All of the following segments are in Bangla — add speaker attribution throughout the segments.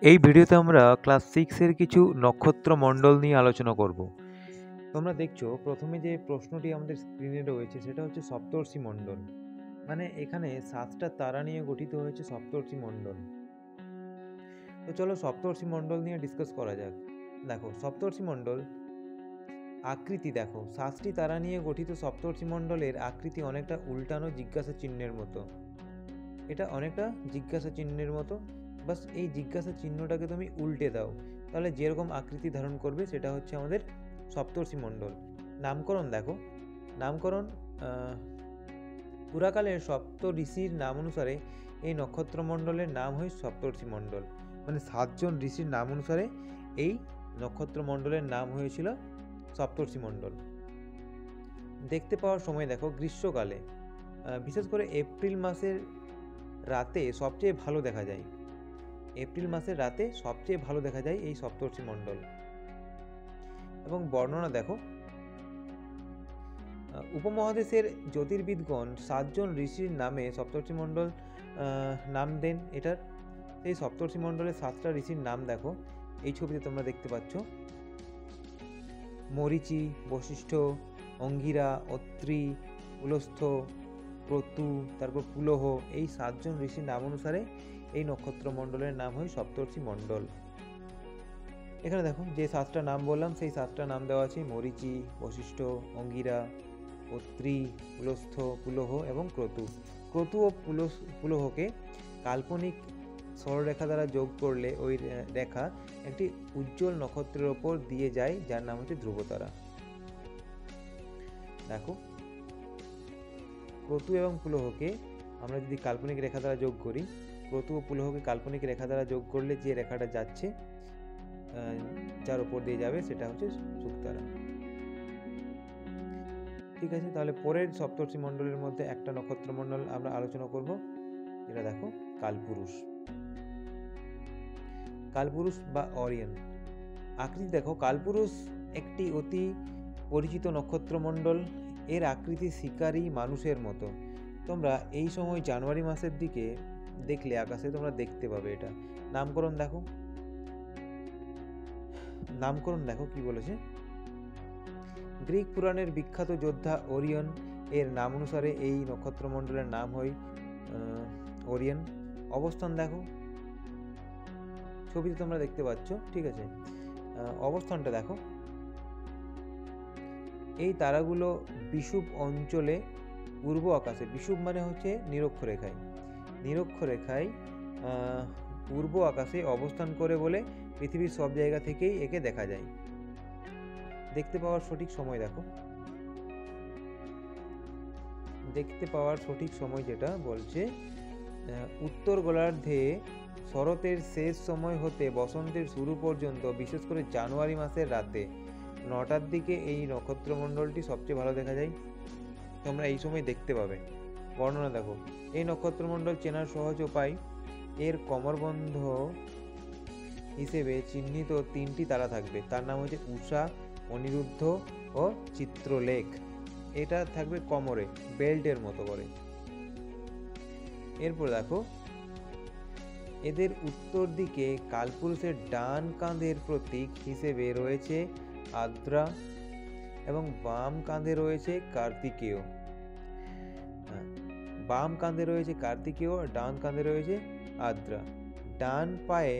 Speaker 1: এই ভিডিওতে আমরা ক্লাস 6 এর কিছু নক্ষত্রমণ্ডল নিয়ে আলোচনা করব। তোমরা দেখছো প্রথমে যে প্রশ্নটি আমাদের স্ক্রিনে রয়েছে সেটা হচ্ছে সপ্তর্ষি মণ্ডল। মানে এখানে 7টা তারা নিয়ে গঠিত হয়েছে সপ্তর্ষি মণ্ডল। তো চলো সপ্তর্ষি মণ্ডল নিয়ে ডিসকাস করা যাক। দেখো সপ্তর্ষি মণ্ডল আকৃতি দেখো, 7টি তারা নিয়ে গঠিত সপ্তর্ষি মণ্ডলের আকৃতি অনেকটা উল্টানো জিজ্ঞাসা চিহ্নের মতো। এটা অনেকটা জিজ্ঞাসা চিহ্নের মতো, বাস এই জিজ্ঞাসা চিহ্নটাকে তুমি উল্টে দাও, তাহলে যেরকম আকৃতি ধারণ করবে সেটা হচ্ছে আমাদের সপ্তর্ষি মণ্ডল। নামকরণ দেখো, নামকরণ পুরাকালের সপ্ত ঋষির নাম অনুসারে এই নক্ষত্রমণ্ডলের নাম হয় সপ্তর্ষি মণ্ডল। মানে 7জন ঋষির নাম অনুসারে এই নক্ষত্রমণ্ডলের নাম হয়েছিল সপ্তর্ষি মণ্ডল। দেখতে পাওয়ার সময় দেখো গ্রীষ্মকালে, বিশেষ করে এপ্রিল মাসের রাতে সবচেয়ে ভালো দেখা যায়। এপ্রিল মাসের রাতে সবচেয়ে ভালো দেখা যায় এই সপ্তর্ষি মণ্ডল। এবং বর্ণনা দেখো, উপমহাদেশের জ্যোতির্বিদগণ 7জন ঋষির নামে সপ্তর্ষি মণ্ডল নাম দেন এটার। এই সপ্তর্ষি মণ্ডলের 7টা ঋষির নাম দেখো, এই ছবিতে তোমরা দেখতে পাচ্ছ। মরীচি, বশিষ্ঠ, অঙ্গিরা, অত্রি, পুলস্থ, ক্রতু, তারপর পুলহ, এই 7জন ঋষির নাম অনুসারে এই নক্ষত্রমণ্ডলের নাম হয় সপ্তর্ষি মণ্ডল। এখানে দেখো যে 7টা নাম বললাম সেই 7টা নাম দেওয়া আছে: মরীচি, বশিষ্ঠ, অঙ্গিরা, অত্রি, পুলস্থ, পুলহ এবং ক্রতু। ক্রতু ও পুলহকে কাল্পনিক সরলরেখা দ্বারা যোগ করলে ওই রেখা একটি উজ্জ্বল নক্ষত্রের ওপর দিয়ে যায়, যার নাম হচ্ছে ধ্রুবতারা। দেখো ক্রতু এবং পুলহকে আমরা যদি কাল্পনিক রেখা দ্বারা যোগ করি, ক্রতু ও পুলহকে কাল্পনিক রেখা দ্বারা যোগ করলে যে রেখাটা যাচ্ছে, যার উপর দিয়ে যাবে, সেটা হচ্ছে শুকতারা। ঠিক আছে, তাহলে পরের সপ্তর্ষি মণ্ডলের মধ্যে একটা নক্ষত্রমণ্ডল আমরা আলোচনা করব, যেটা দেখো কালপুরুষ। কালপুরুষ বা অরিয়ন আকৃতি দেখো, কালপুরুষ একটি অতি পরিচিত নক্ষত্রমণ্ডল। এর আকৃতি শিকারী মানুষের মতো। তোমরা এই সময় জানুয়ারি মাসের দিকে দেখলে আকাশে তোমরা দেখতে পাবে এটা। নামকরণ দেখো, নামকরণ দেখো কি বলেছে। গ্রিক পুরাণের বিখ্যাত যোদ্ধা ওরিয়ন এর নাম অনুসারে এই নক্ষত্রমণ্ডলের নাম হয় ওরিয়ন। অবস্থান দেখো, ছবিতে তোমরা দেখতে পাচ্ছ, ঠিক আছে। অবস্থানটা দেখো, এই তারাগুলো বিষুব অঞ্চলে পূর্ব আকাশে, বিষুব মানে হচ্ছে নিরক্ষরেখায়, নিরক্ষরেখায় পূর্ব আকাশে অবস্থান করে বলে পৃথিবীর সব জায়গা থেকেই একে দেখা যায়। দেখতে পাওয়ার সঠিক সময় দেখো, দেখতে পাওয়ার সঠিক সময় যেটা বলছে, উত্তর গোলার্ধে শরতের শেষ সময় হতে বসন্তের শুরু পর্যন্ত, বিশেষ করে জানুয়ারি মাসের রাতে 9টার দিকে এই নক্ষত্রমণ্ডলটি সবচেয়ে ভালো দেখা যায়। তোমরা এই সময় দেখতে পাবে। বর্ণনা দেখো, এই নক্ষত্রমণ্ডল চেনার সহজ উপায়, এর কমরবন্ধ হিসেবে চিহ্নিত 3টি তারা থাকবে, তার নাম হচ্ছে উষা, অনিরুদ্ধ ও চিত্রলেখ। এটা থাকবে কোমরে, বেল্টের মতো করে। এরপর দেখো, এদের উত্তর দিকে কালপুরুষের ডান কাঁধের প্রতীক হিসেবে রয়েছে আদ্রা এবং বাম কাঁধে রয়েছে কার্তিকেয়। বাম কাঁধে রয়েছে কার্তিকেয়, ডান কাঁধে রয়েছে আদ্রা। ডান পায়ে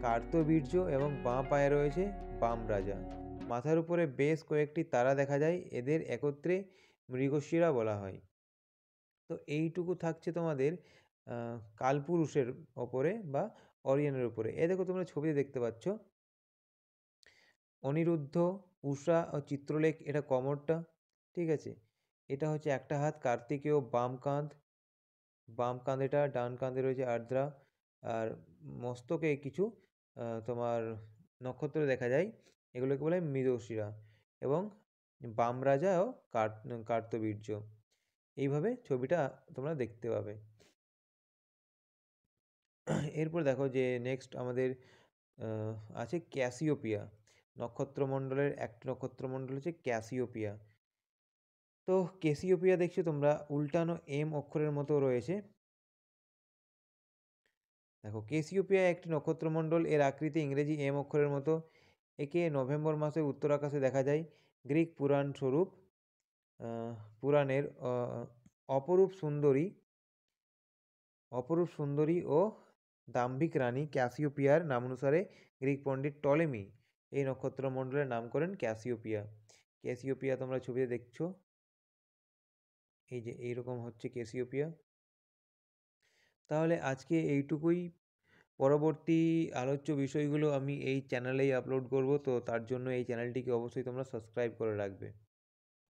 Speaker 1: কার্তবীর্য এবং বাঁ পায়ে রয়েছে বামরাজা। মাথার উপরে বেশ কয়েকটি তারা দেখা যায়, এদের একত্রে মৃগশিরা বলা হয়। তো এইটুকু থাকছে তোমাদের কালপুরুষের ওপরে বা অরিয়নের উপরে। এ দেখো তোমরা ছবিতে দেখতে পাচ্ছ, অনিরুদ্ধ, উষা ও চিত্রলেখ, এটা কোমরটা, ঠিক আছে। এটা হচ্ছে একটা হাত, কার্তিকেয় বাম কাঁধ, বাম কাঁধেটা, ডান কাঁধে রয়েছে আর্দ্রা। আর মস্তকে কিছু তোমার নক্ষত্র দেখা যায়, এগুলোকে বলে মৃগশিরা। এবং বাম রাজা ও কার্তবীর্য। এইভাবে ছবিটা তোমরা দেখতে পাবে। এরপর দেখো যে নেক্সট আমাদের আছে ক্যাসিওপিয়া। নক্ষত্রমণ্ডলের একটা নক্ষত্রমণ্ডল হচ্ছে ক্যাসিওপিয়া। তো ক্যাসিওপিয়া দেখছো তোমরা উল্টানো এম অক্ষরের মতো রয়েছে। দেখো ক্যাসিওপিয়া একটি নক্ষত্রমণ্ডল, এর আকৃতি ইংরেজি এম অক্ষরের মতো। একে নভেম্বর মাসে উত্তর আকাশে দেখা যায়। গ্রিক পুরাণের অপরূপ সুন্দরী ও দাম্ভিক রানী ক্যাসিওপিয়ার নামানুসারে গ্রিক পণ্ডিত টলেমি এই নক্ষত্রমণ্ডলের নাম করেন ক্যাসিওপিয়া। ক্যাসিওপিয়া তোমরা ছবিতে দেখছো, এই যে এইরকম হচ্ছে ক্যাসিওপিয়া। তাহলে আজকে এইটুকুই। পরবর্তী আলোচ্য বিষয়গুলো আমি এই চ্যানেলেই আপলোড করব, তো তার জন্য এই চ্যানেলটিকে অবশ্যই তোমরা সাবস্ক্রাইব করে রাখবে।